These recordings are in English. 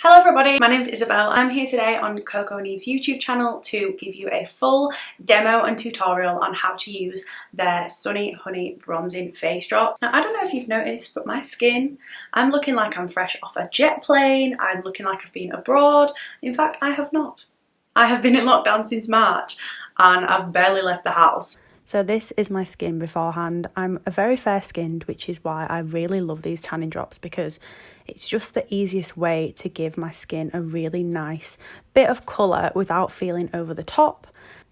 Hello everybody, my name is Isabel. I'm here today on Coco and Eve's YouTube channel to give you a full demo and tutorial on how to use their Sunny Honey Bronzing Face Drop. Now I don't know if you've noticed, but my skin, I'm looking like I'm fresh off a jet plane. I'm looking like I've been abroad. In fact, I have not. I have been in lockdown since March and I've barely left the house. So this is my skin beforehand. I'm a very fair skinned, which is why I really love these tanning drops, because it's just the easiest way to give my skin a really nice bit of colour without feeling over the top.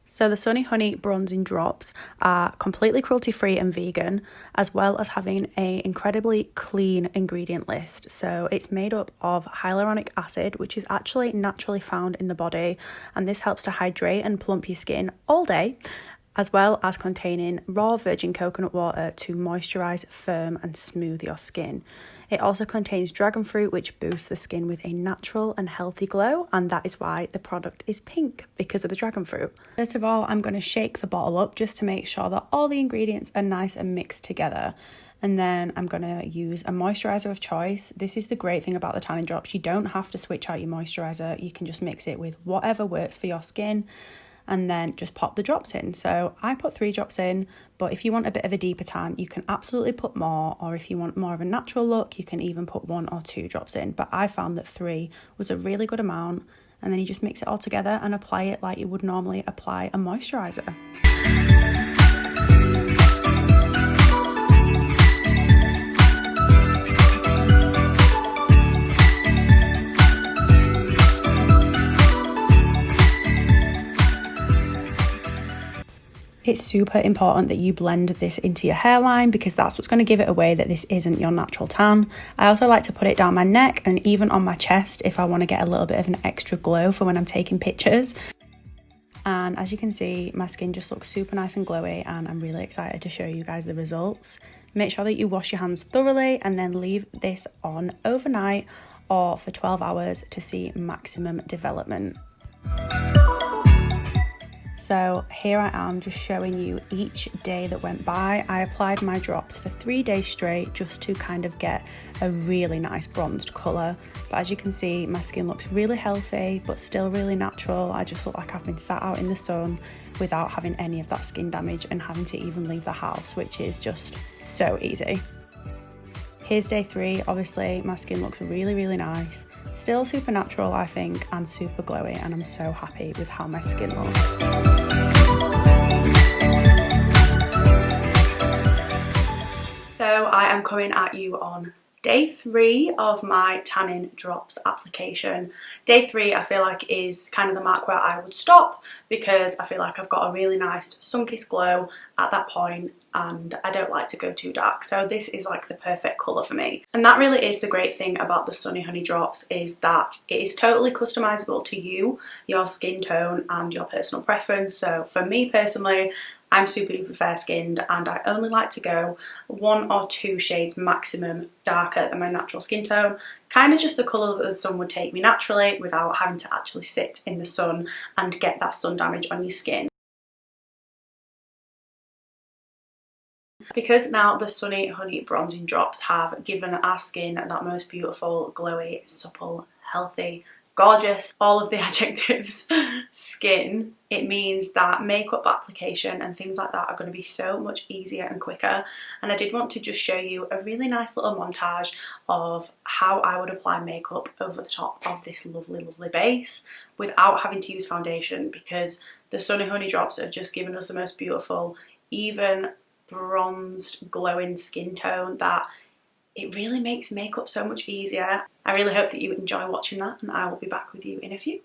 So the Sunny Honey Bronzing Drops are completely cruelty free and vegan, as well as having an incredibly clean ingredient list. So it's made up of hyaluronic acid, which is actually naturally found in the body, and this helps to hydrate and plump your skin all day, as well as containing raw virgin coconut water to moisturise, firm and smooth your skin. It also contains dragon fruit, which boosts the skin with a natural and healthy glow, and that is why the product is pink, because of the dragon fruit. First of all, I'm going to shake the bottle up just to make sure that all the ingredients are nice and mixed together. And then I'm going to use a moisturiser of choice. This is the great thing about the tanning drops. You don't have to switch out your moisturiser. You can just mix it with whatever works for your skin, and then just pop the drops in. So I put 3 drops in, but if you want a bit of a deeper tan, you can absolutely put more, or if you want more of a natural look, you can even put 1 or 2 drops in. But I found that 3 was a really good amount, and then you just mix it all together and apply it like you would normally apply a moisturiser. It's super important that you blend this into your hairline, because that's what's going to give it away that this isn't your natural tan. I also like to put it down my neck and even on my chest if I want to get a little bit of an extra glow for when I'm taking pictures. And as you can see, my skin just looks super nice and glowy, and I'm really excited to show you guys the results. Make sure that you wash your hands thoroughly and then leave this on overnight or for 12 hours to see maximum development. So here I am just showing you each day that went by. I applied my drops for 3 days straight just to kind of get a really nice bronzed colour. But as you can see, my skin looks really healthy but still really natural. I just look like I've been sat out in the sun without having any of that skin damage and having to even leave the house, which is just so easy. Here's day 3. Obviously my skin looks really nice. Still super natural, I think, and super glowy, and I'm so happy with how my skin looks. So I am coming at you on day 3 of my tanning drops application. Day 3 I feel like is kind of the mark where I would stop, because I feel like I've got a really nice sun-kissed glow at that point, and I don't like to go too dark, so this is like the perfect colour for me. And that really is the great thing about the Sunny Honey drops, is that it is totally customizable to you, your skin tone and your personal preference. So for me personally, I'm super duper fair skinned, and I only like to go 1 or 2 shades maximum darker than my natural skin tone, kind of just the colour that the sun would take me naturally without having to actually sit in the sun and get that sun damage on your skin. Because now the Sunny Honey Bronzing Drops have given our skin that most beautiful, glowy, supple, healthy, gorgeous, all of the adjectives, skin, it means that makeup application and things like that are going to be so much easier and quicker. And I did want to just show you a really nice little montage of how I would apply makeup over the top of this lovely base without having to use foundation, because the Sunny Honey Drops have just given us the most beautiful, even bronzed, glowing skin tone that it really makes makeup so much easier. I really hope that you enjoy watching that, and I will be back with you in a few.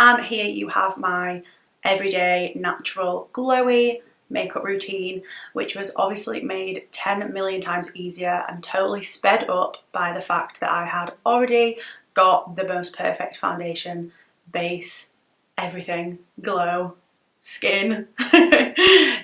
And here you have my everyday natural glowy makeup routine, which was obviously made 10 million times easier and totally sped up by the fact that I had already got the most perfect foundation, base, everything, glow, skin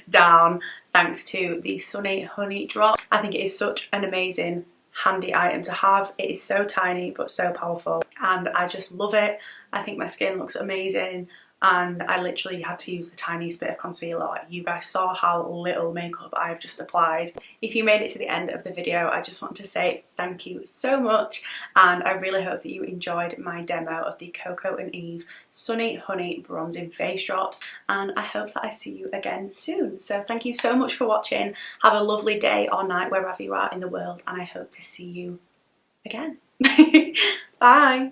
down thanks to the Sunny Honey Drop. I think it is such an amazing handy item to have. It is so tiny but so powerful, and I just love it. I think my skin looks amazing, and I literally had to use the tiniest bit of concealer. You guys saw how little makeup I've just applied. If you made it to the end of the video, I just want to say thank you so much, and I really hope that you enjoyed my demo of the Coco and Eve Sunny Honey Bronzing Face Drops, and I hope that I see you again soon. So thank you so much for watching. Have a lovely day or night wherever you are in the world, and I hope to see you again. Bye!